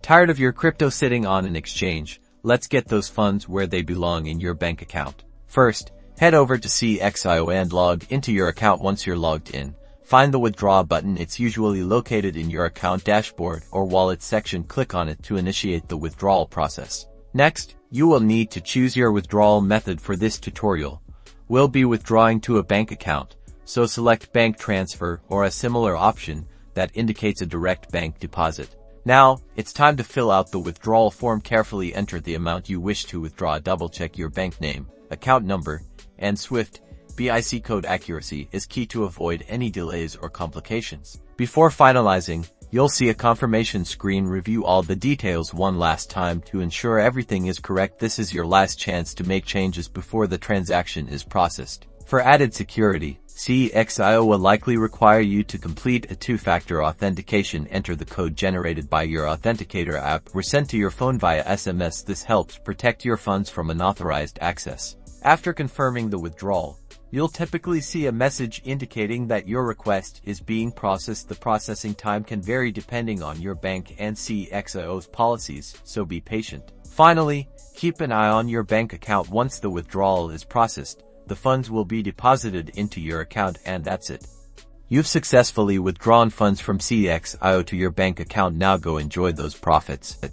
Tired of your crypto sitting on an exchange? Let's get those funds where they belong in your bank account. First, head over to CXIO and log into your account. Once you're logged in, find the Withdraw button. It's usually located in your account dashboard or wallet section. Click on it to initiate the withdrawal process. Next, you will need to choose your withdrawal method. For this tutorial, we'll be withdrawing to a bank account, so select bank transfer or a similar option that indicates a direct bank deposit. Now, it's time to fill out the withdrawal form. Carefully enter the amount you wish to withdraw. Double-check your bank name, account number, and SWIFT BIC code. Accuracy is key to avoid any delays or complications. Before finalizing, you'll see a confirmation screen. Review all the details one last time to ensure everything is correct. This is your last chance to make changes before the transaction is processed. For added security, CXIO will likely require you to complete a two-factor authentication. Enter the code generated by your authenticator app or sent to your phone via SMS. This helps protect your funds from unauthorized access. After confirming the withdrawal, you'll typically see a message indicating that your request is being processed. The processing time can vary depending on your bank and CXIO's policies, so be patient. Finally, keep an eye on your bank account. Once the withdrawal is processed, the funds will be deposited into your account, and that's it. You've successfully withdrawn funds from CXIO to your bank account. Now go enjoy those profits.